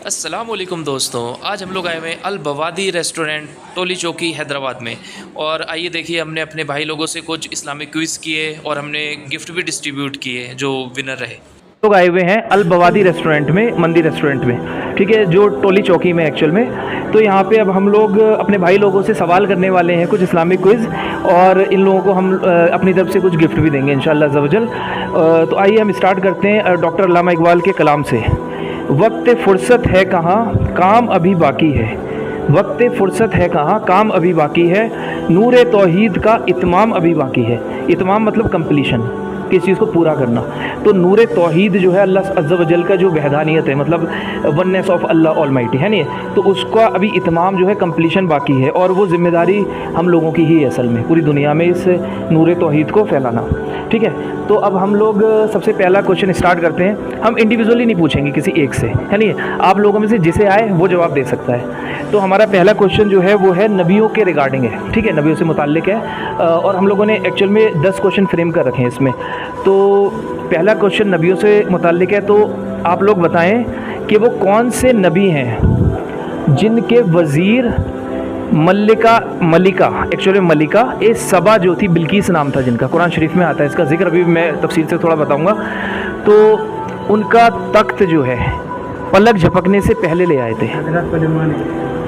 अस्सलाम वालेकुम दोस्तों, आज हम लोग आए हुए हैं अल बवादी रेस्टोरेंट टोली चौकी हैदराबाद में। और आइए देखिए, हमने अपने भाई लोगों से कुछ इस्लामिक क्विज़ किए और हमने गिफ्ट भी डिस्ट्रीब्यूट किए जो विनर रहे। लोग आए हुए हैं अल बवादी रेस्टोरेंट में, मंदी रेस्टोरेंट में, ठीक है, जो टोली चौकी में एक्चुअल में। तो यहाँ पे अब हम लोग अपने भाई लोगों से सवाल करने वाले हैं कुछ इस्लामिक क्विज़, और इन लोगों को हम अपनी तरफ से कुछ गिफ्ट भी देंगे इंशाअल्लाह अज़्ज़वजल। तो आइए हम स्टार्ट करते हैं डॉक्टर अल्लामा इकबाल के कलाम से। वक्त फ़ुर्सत है कहाँ, काम अभी बाकी है। वक्त फ़ुर्सत है कहाँ, काम अभी बाकी है। नूर तौहीद का इत्माम अभी बाकी है। इत्माम मतलब कंप्लीशन, किसी चीज़ को पूरा करना। तो नूर तौहीद जो है अल्लाह अज़्ज़ वजल का जो वहदानियत है, मतलब वननेस ऑफ अल्लाह ऑलमाइटी है नहीं, तो उसका अभी इत्माम जो है कंप्लीशन बाकी है, और वो ज़िम्मेदारी हम लोगों की ही है असल में पूरी दुनिया में इस नूर तौहीद को फैलाना। ठीक है, तो अब हम लोग सबसे पहला क्वेश्चन स्टार्ट करते हैं। हम इंडिविजुअली नहीं पूछेंगे किसी एक से, है नहीं, आप लोगों में से जिसे आए वो जवाब दे सकता है। तो हमारा पहला क्वेश्चन जो है वो है नबियों के रिगार्डिंग है, ठीक है, नबियों से मुताल्लिक है। और हम लोगों ने एक्चुअल में 10 क्वेश्चन फ्रेम कर रखे हैं इसमें। तो पहला क्वेश्चन नबियों से मुताल्लिक है, तो आप लोग बताएं कि वो कौन से नबी हैं जिनके वज़ीर मलिका एक्चुअली मलिका ए सबा जो थी, बिल्किस नाम था जिनका, कुरान शरीफ में आता है इसका जिक्र, अभी मैं तफसील से थोड़ा बताऊंगा। तो उनका तख्त जो है पलक झपकने से पहले ले आए थे।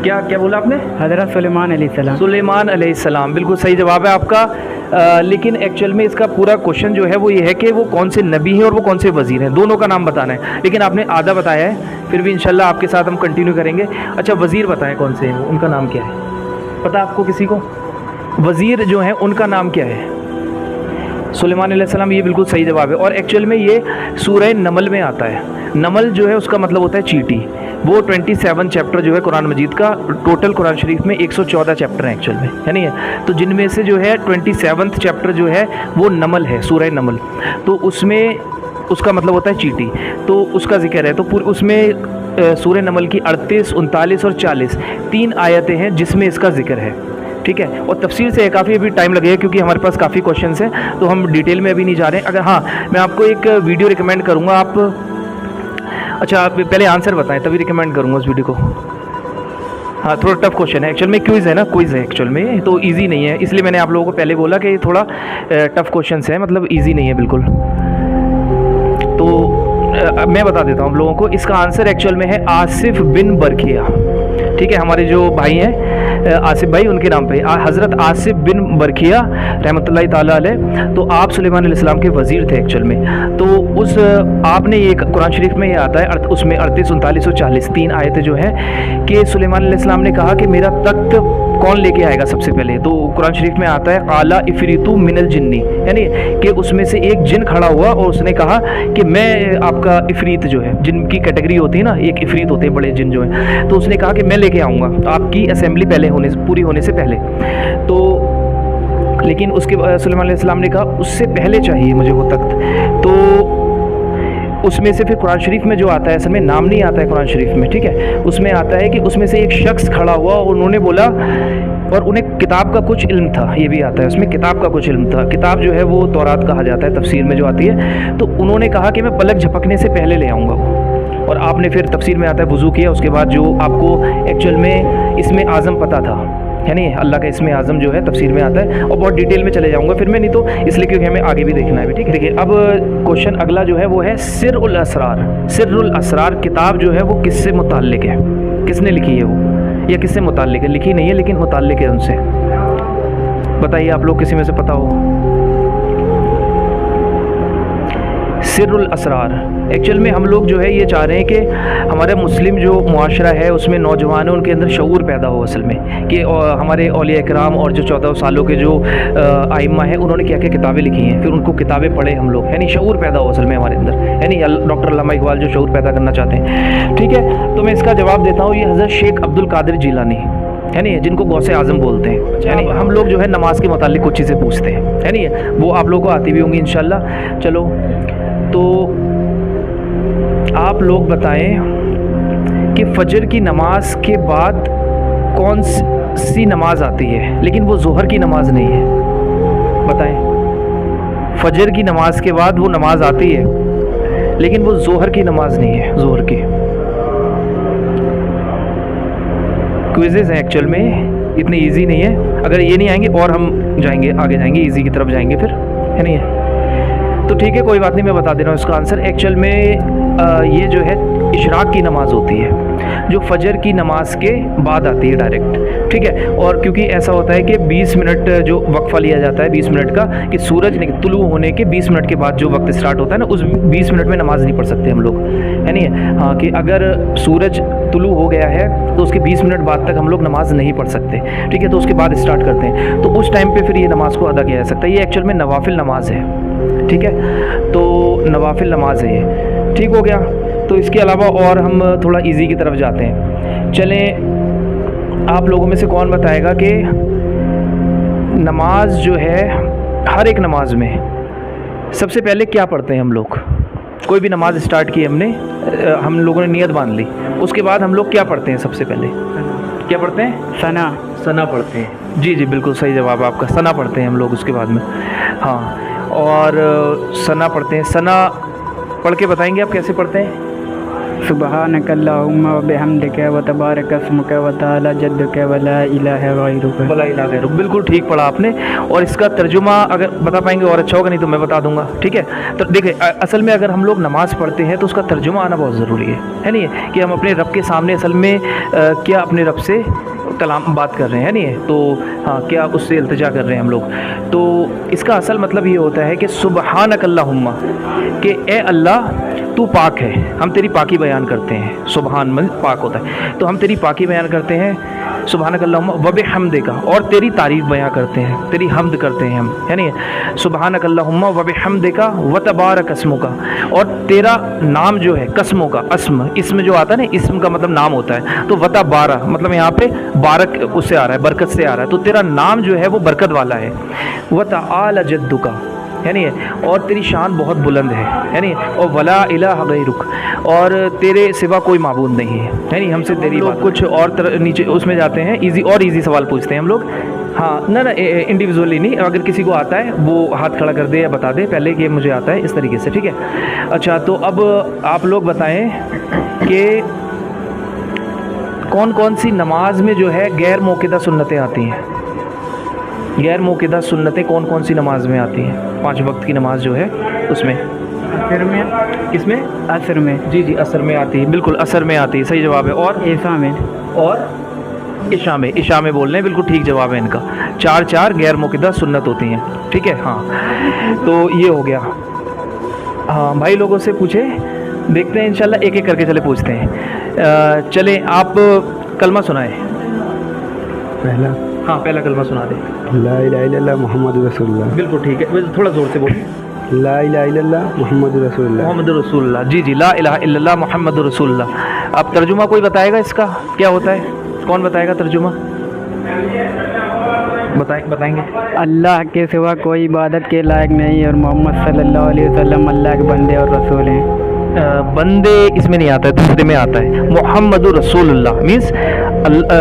क्या बोला आपने? हज़रत सुलेमान अलैहिस्सलाम, बिल्कुल सही जवाब है आपका। लेकिन एक्चुअल में इसका पूरा क्वेश्चन जो है वो ये है कि वो कौन से नबी हैं और वो कौन से वज़ीर हैं, दोनों का नाम बताना है। लेकिन आपने आधा बताया है, फिर भी इंशाल्लाह आपके साथ हम कंटिन्यू करेंगे। अच्छा, वज़ीर बताएं कौन से हैं, उनका नाम क्या है? पता आपको किसी को? वज़ीर जो हैं उनका नाम क्या है? सुलेमान अलैहिस्सलाम, ये बिल्कुल सही जवाब है। और एक्चुअल में ये सूरह नमल में आता है। नमल जो है उसका मतलब होता है चींटी। वो 27 चैप्टर जो है कुरान मजीद का, टोटल कुरान शरीफ में 114 चैप्टर हैं एक्चुअल में, है नहीं, तो जिनमें से जो है 27वां चैप्टर जो है वो नमल है, सूरह नमल। तो उसमें उसका मतलब होता है चींटी, तो उसका जिक्र है। तो पूरे उसमें सूरह नमल की 38, 39 और 40 3 आयतें हैं जिसमें इसका जिक्र है, ठीक है। और तफसील से काफ़ी अभी टाइम लगेगा क्योंकि हमारे पास काफ़ी क्वेश्चंस हैं, तो हम डिटेल में अभी नहीं जा रहे हैं। अगर हाँ, मैं आपको एक वीडियो रिकमेंड करूँगा, आप अच्छा आप पहले आंसर बताएं तभी रिकमेंड करूँगा उस वीडियो को। हाँ, थोड़ा टफ क्वेश्चन है एक्चुअल में, क्विज़ है ना, क्विज़ है एक्चुअल में, तो इजी नहीं है, इसलिए मैंने आप लोगों को पहले बोला कि थोड़ा टफ क्वेश्चन है, मतलब इजी नहीं है बिल्कुल। तो मैं बता देता हूँ आप लोगों को, इसका आंसर एक्चुअल में है आसिफ बिन बरखिया, ठीक है, हमारे जो भाई हैं आसिफ भाई, उनके नाम पे हज़रत आसिफ बिन बरखिया रहमतुल्लाहि ताला अलैह। तो आप सुलेमान अलैहिस्सलाम के वज़ीर थे एक्चुअल में। तो उस आपने ये कुरान शरीफ में ये आता है, उसमें 38, 39 और 40 3 आयतें जो हैं कि सुलेमान अलैहिस्सलाम ने कहा कि मेरा तख्त कौन लेके आएगा सबसे पहले। तो कुरान शरीफ में आता है आला इफ़रीतु मिनल जिन्नी, यानी कि उसमें से एक जिन खड़ा हुआ और उसने कहा कि मैं आपका इफ़रीत जो है, जिनकी कैटेगरी होती है ना, एक इफ़रीत होते हैं बड़े जिन जो है, तो उसने कहा कि मैं लेके आऊँगा आपकी असेंबली पहले पूरी होने से पहले। तो लेकिन उसके सुलेमान अलैहिस्सलाम ने कहा उससे पहले चाहिए मुझे वो तख्त। तो उसमें से फिर कुरान शरीफ में जो आता है, असल में नाम नहीं आता है कुरान शरीफ में, ठीक है, उसमें आता है कि उसमें से एक शख्स खड़ा हुआ और उन्होंने बोला, और उन्हें किताब का कुछ इल्म था, ये भी आता है उसमें, किताब का कुछ इल्म था। किताब जो है वो तौरात कहा जाता है तफसीर में जो आती है। तो उन्होंने कहा कि मैं पलक झपकने से पहले ले आऊँगा वो, और आपने फिर तफसीर में आता है वज़ू किया, उसके बाद जो आपको एक्चुअल में इसमें आज़म पता था, है नहीं, अल्लाह का इसमें आज़म जो है तफसीर में आता है, और बहुत डिटेल में चले जाऊंगा फिर मैं, नहीं तो इसलिए क्योंकि हमें आगे भी देखना है, ठीक है। देखिए अब क्वेश्चन अगला जो है वो है सिर्रुल असरार। सिर्रुल असरार किताब जो है वो किससे मुताल्लिक है, किसने लिखी है वो, या किससे मुताल्लिक है? लिखी नहीं है लेकिन मुताल्लिक है उनसे। बताइए आप लोग किसी में से पता हो? सिर्रुल असरार एक्चुअल में हम लोग जो है ये चाह रहे हैं कि हमारा मुस्लिम जो मुआशरा है उसमें नौजवान है, उनके अंदर शऊर पैदा हो असल में, कि हमारे औलिया इकराम और जो 14 सालों के जो आइम्मा है उन्होंने क्या क्या किताबें लिखी हैं, फिर उनको किताबें पढ़े हम लोग, है नहीं, शऊर पैदा हो असल में हमारे अंदर, है नहीं, डॉक्टर अल्लामा इकबाल जो शऊर पैदा करना चाहते हैं, ठीक है। तो मैं इसका जवाब देता हूँ, ये हज़रत शेख अब्दुल कादिर जिलानी, है नहीं, जिनको गौसे आज़म बोलते हैं, यानी हम लोग जो है नमाज के मुतालिक कुछ चीज़ें पूछते हैं, है नहीं, वो आप लोगों को आती भी होंगी इंशाल्लाह। चलो, तो आप लोग बताएं कि फ़जर की नमाज के बाद कौन सी नमाज आती है, लेकिन वो ज़ोहर की नमाज नहीं है। बताएं, फ़जर की नमाज के बाद वो नमाज आती है लेकिन वो ज़ोहर की नमाज नहीं है, ज़ोहर की। क्विज़ेज़ हैं एक्चुअल में, इतनी इजी नहीं है। अगर ये नहीं आएंगे और हम जाएंगे आगे जाएंगे इजी की तरफ जाएंगे फिर, है नहीं है? तो ठीक है, कोई बात नहीं, मैं बता दे रहा हूँ इसका आंसर। एक्चुअल में ये जो है इशराक की नमाज़ होती है, जो फजर की नमाज के बाद आती है डायरेक्ट, ठीक है। और क्योंकि ऐसा होता है कि 20 मिनट जो वक्फ़ा लिया जाता है 20 मिनट का, कि सूरज तुलू होने के 20 मिनट के बाद जो वक्त स्टार्ट होता है ना, उस 20 मिनट में नमाज़ नहीं पढ़ सकते हम लोग, है नहीं? हाँ, कि अगर सूरज तुलू हो गया है तो उसके 20 मिनट बाद तक हम लोग नमाज़ नहीं पढ़ सकते, ठीक है। तो उसके बाद स्टार्ट करते हैं, तो उस टाइम पे फिर ये नमाज़ को अदा किया जा सकता है। ये एक्चुअल में नवाफिल नमाज है, ठीक है। तो नवाफिल नमाज है ये, ठीक हो गया। तो इसके अलावा और हम थोड़ा इजी की तरफ जाते हैं। चलें, आप लोगों में से कौन बताएगा कि नमाज जो है, हर एक नमाज में सबसे पहले क्या पढ़ते हैं हम लोग? कोई भी नमाज स्टार्ट की हमने, हम लोगों ने नियत बांध ली, उसके बाद हम लोग क्या पढ़ते हैं? सबसे पहले क्या पढ़ते हैं? सना पढ़ते हैं। जी जी, बिल्कुल सही जवाब आपका, सना पढ़ते हैं हम लोग उसके बाद में। हाँ, और सना पढ़ते हैं। सना पढ़ के बताएंगे आप कैसे पढ़ते हैं? सुबहानक अल्लाहुम्मा व बिहम्दिक व तबारक अस्मुक व तआला जद्दुक व ला इलाहा गैरुक। बिल्कुल ठीक पढ़ा आपने। और इसका तर्जुमा अगर बता पाएंगे और अच्छा होगा, नहीं तो मैं बता दूंगा, ठीक है। तो देखिए, असल में अगर हम लोग नमाज़ पढ़ते हैं तो उसका तर्जुमा आना बहुत ज़रूरी है नहीं? कि हम अपने रब के सामने असल में क्या अपने रब से कलाम बात कर रहे हैं, नहीं है? तो हाँ, क्या उससे इल्तिजा कर रहे हैं हम लोग। तो इसका असल मतलब ये होता है कि सुबहानक अल्लाहुम्मा, कि ए अल्लाह तू पाक है, हम तेरी पाकी बयान करते हैं। सुबहान में पाक होता है, तो हम तेरी पाकी बयान करते हैं। सुबहानक अल्लाहुम्मा व बिहम्दिका, और तेरी तारीफ़ बयां करते हैं, तेरी हम्द करते हैं हम, है नहीं? सुबहानक अल्लाहुम्मा व बिहम्दिका व तबारक अस्मुका, और तेरा नाम जो है, कसमों का अस्म, इसम जो आता है ना, इसम का मतलब नाम होता है, तो वता बारह मतलब यहाँ पे बारक उससे आ रहा है, बरकत से आ रहा है, तो तेरा नाम जो है वो बरकत वाला है। वता आला जद्दुका, है नहीं? और तेरी शान बहुत बुलंद है नहीं? और वला इलाहा गैरुक, और तेरे सिवा कोई माबूद नहीं है नहीं? हमसे तेरी बात। कुछ और नीचे उसमें जाते हैं, इजी और इजी सवाल पूछते हैं हम लोग। हाँ, ना इंडिविजुअली नहीं, अगर किसी को आता है वो हाथ खड़ा कर दे या बता दे पहले कि मुझे आता है, इस तरीके से, ठीक है। अच्छा, तो अब आप लोग बताएं कि कौन कौन सी नमाज में जो है गैर मौक़िदा सुन्नतें आती हैं? गैर मौक़िदा सुन्नतें कौन कौन सी नमाज में आती हैं? 5 वक्त की नमाज जो है उसमें। असर में। किसमें? असर में। जी जी, असर में आती है, बिल्कुल असर में आती है, सही जवाब है। और ईशा में। और इशा में, इशा में बोल रहे हैं, बिल्कुल ठीक जवाब है इनका। 4 गैर मौक़िदा सुन्नत होती हैं, ठीक है। हाँ, तो ये हो गया। हाँ, भाई लोगों से पूछे, देखते हैं इंशाल्लाह, एक एक करके चले पूछते हैं। चले, आप कलमा सुनाए पहला। हाँ, पहला कलमा सुना दे। ला इलाहा इल्लल्लाह मुहम्मद रसूलुल्लाह। बिल्कुल ठीक है, थोड़ा ज़ोर से बोलिए। ला इलाहा इल्लल्लाह मुहम्मद रसूलुल्लाह। मोहम्मद रसूलुल्लाह। जी जी, ला इलाहा इल्लल्लाह मुहम्मद रसूलुल्लाह। अब तर्जुमा कोई बताएगा इसका क्या होता है? कौन बताएगा तर्जुमा? बताएंगे। अल्लाह के सिवा कोई इबादत के लायक नहीं और मोहम्मद सल्लल्लाहु अलैहि वसल्लम अल्लाह के बंदे और रसूल हैं। बंदे इसमें नहीं आता है, दूसरे में आता है। मोहम्मद रसूलुल्लाह मीन्स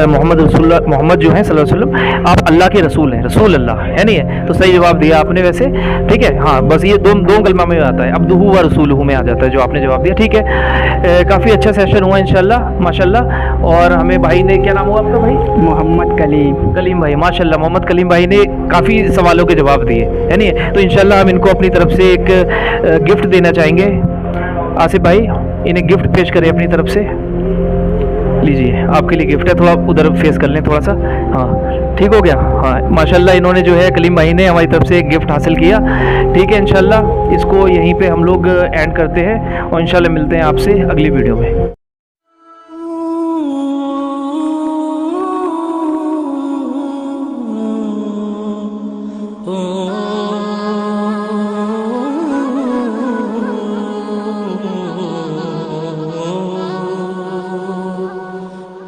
मोहम्मद रसूलुल्लाह, मोहम्मद जो है सल्लल्लाहु अलैहि वसल्लम, आप अल्लाह के रसूल हैं, रसूल अल्लाह, है नहीं है? तो सही जवाब दिया आपने वैसे, ठीक है। हाँ, बस ये दो कलमा में आता है, अब्दुहु व रसूलुहु में आ जाता है, जो आपने जवाब दिया, ठीक है। काफ़ी अच्छा सेशन हुआ इंशाल्लाह, माशाल्लाह। और हमें भाई ने, क्या नाम हुआ आपका भाई? मोहम्मद कलीम भाई, माशाल्लाह, मोहम्मद कलीम भाई ने काफ़ी सवालों के जवाब दिए, है नहीं? तो इंशाल्लाह हम इनको अपनी तरफ से एक गिफ्ट देना चाहेंगे। आसिफ भाई, इन्हें गिफ्ट पेश करें अपनी तरफ से। लीजिए, आपके लिए गिफ्ट है, थोड़ा उधर फेस कर लें थोड़ा सा। हाँ, ठीक हो गया। हाँ, माशाल्लाह, इन्होंने जो है कलीम भाई ने हमारी तरफ से एक गिफ्ट हासिल किया, ठीक है। इंशाल्लाह इसको यहीं पे हम लोग एंड करते हैं और इंशाल्लाह मिलते हैं आपसे अगली वीडियो में।